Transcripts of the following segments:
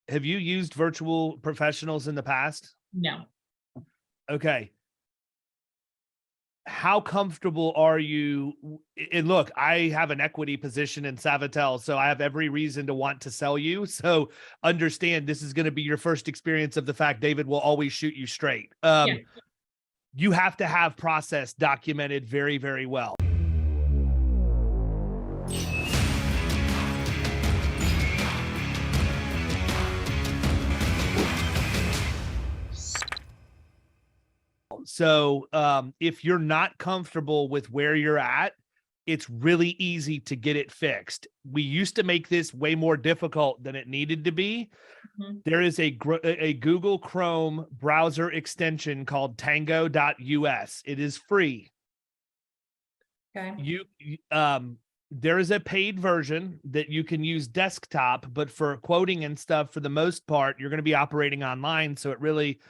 have you used virtual professionals in the past? No. Okay. How comfortable are you? And look, I have an equity position in Savatel, so I have every reason to want to sell you. So understand this is going to be your first experience of the fact David will always shoot you straight. Yeah. You have to have process documented very, very well. So if you're not comfortable with where you're at, it's really easy to get it fixed. We used to make this way more difficult than it needed to be. Mhm. There is a Google Chrome browser extension called tango.us. It is free. Okay. There is a paid version that you can use desktop, but for quoting and stuff, for the most part, you're going to be operating online. So it really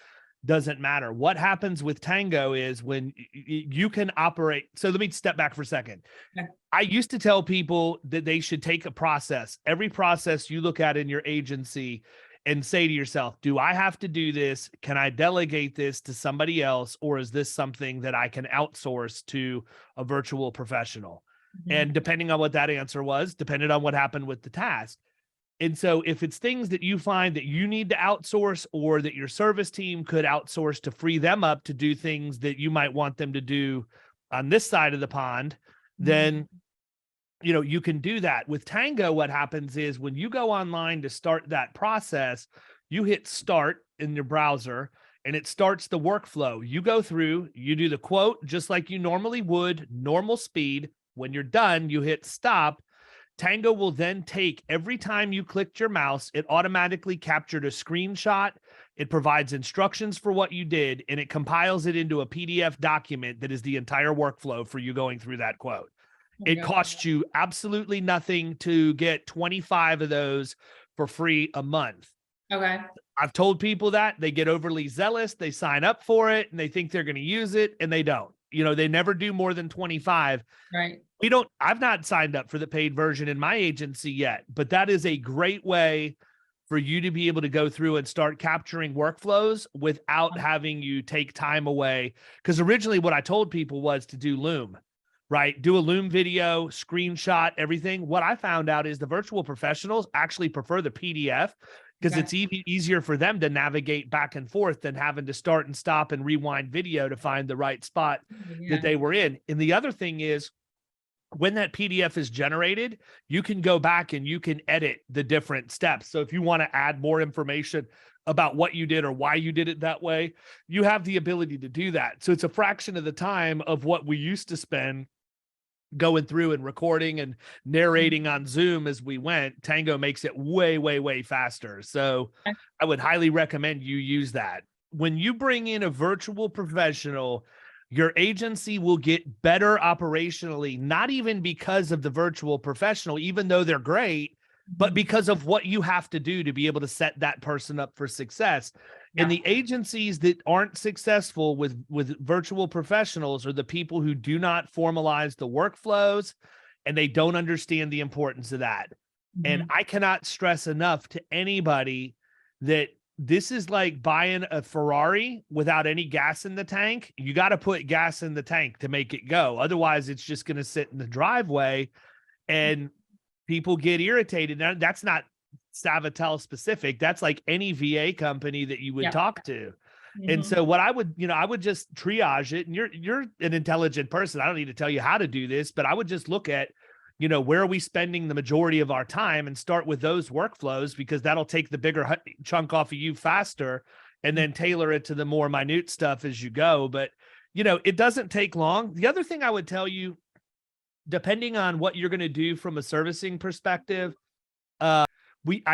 doesn't matter. What happens with Tango is when you can operate. So let me step back for a second. Okay. I used to tell people that they should take a process, every process you look at in your agency, and say to yourself, do I have to do this? Can I delegate this to somebody else? Or is this something that I can outsource to a virtual professional? Mhm. And depending on what that answer was, depended on what happened with the task. And so if it's things that you find that you need to outsource or that your service team could outsource to free them up to do things that you might want them to do on this side of the pond, then you can do that. With Tango, what happens is when you go online to start that process, you hit start in your browser and it starts the workflow. You go through, you do the quote just like you normally would, normal speed. When you're done, you hit stop. Tango will then take every time you clicked your mouse, it automatically captured a screenshot. It provides instructions for what you did, and it compiles it into a PDF document that is the entire workflow for you going through that quote. It Okay. costs you absolutely nothing to get 25 of those for free a month. Okay. I've told people that they get overly zealous, they sign up for it and they think they're going to use it and they don't. They never do more than 25. Right. I've not signed up for the paid version in my agency yet, but that is a great way for you to be able to go through and start capturing workflows without having you take time away. Because originally what I told people was to do Loom, right? Do a Loom video, screenshot everything. What I found out is the virtual professionals actually prefer the PDF because it's easier for them to navigate back and forth than having to start and stop and rewind video to find the right spot that they were in. And the other thing is, when that PDF is generated, you can go back and you can edit the different steps. So if you want to add more information about what you did or why you did it that way, you have the ability to do that. So it's a fraction of the time of what we used to spend going through and recording and narrating on Zoom as we went. Tango makes it way, way, way faster. So I would highly recommend you use that. When you bring in a virtual professional, your agency will get better operationally, not even because of the virtual professional, even though they're great, but because of what you have to do to be able to set that person up for success. And the agencies that aren't successful with virtual professionals are the people who do not formalize the workflows and they don't understand the importance of that. And I cannot stress enough to anybody that this is like buying a Ferrari without any gas in the tank. You got to put gas in the tank to make it go. Otherwise, it's just going to sit in the driveway and people get irritated. Now, that's not Savatel specific. That's like any VA company that you would talk to. And so what I would just triage it. And you're an intelligent person. I don't need to tell you how to do this, but I would just look at, where are we spending the majority of our time and start with those workflows, because that'll take the bigger chunk off of you faster and then tailor it to the more minute stuff as you go. But, it doesn't take long. The other thing I would tell you, depending on what you're going to do from a servicing perspective, I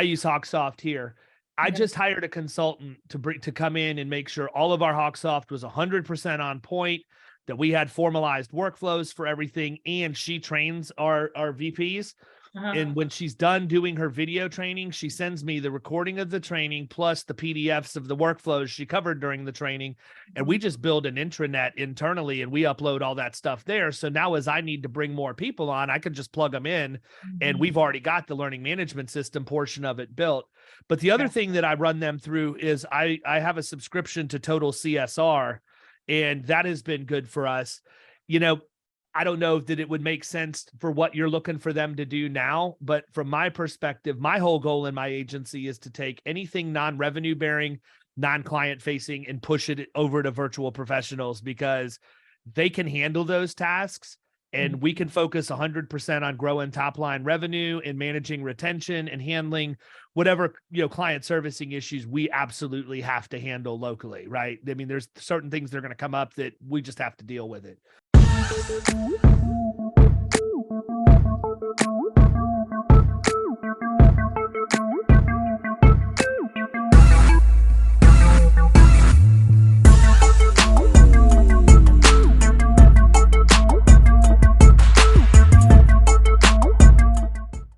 use HawkSoft here. I just hired a consultant to come in and make sure all of our HawkSoft was 100% on point, that we had formalized workflows for everything. And she trains our VPs. And when she's done doing her video training, she sends me the recording of the training plus the PDFs of the workflows she covered during the training. And we just build an intranet internally and we upload all that stuff there. So now as I need to bring more people on, I can just plug them in and we've already got the learning management system portion of it built. But the other Yeah. thing that I run them through is I have a subscription to Total CSR, and that has been good for us. I don't know that it would make sense for what you're looking for them to do now, but from my perspective, my whole goal in my agency is to take anything non-revenue bearing, non-client facing, and push it over to virtual professionals, because they can handle those tasks and we can focus 100% on growing top line revenue and managing retention and handling whatever, client servicing issues we absolutely have to handle locally. Right. I mean, there's certain things that are going to come up that we just have to deal with it.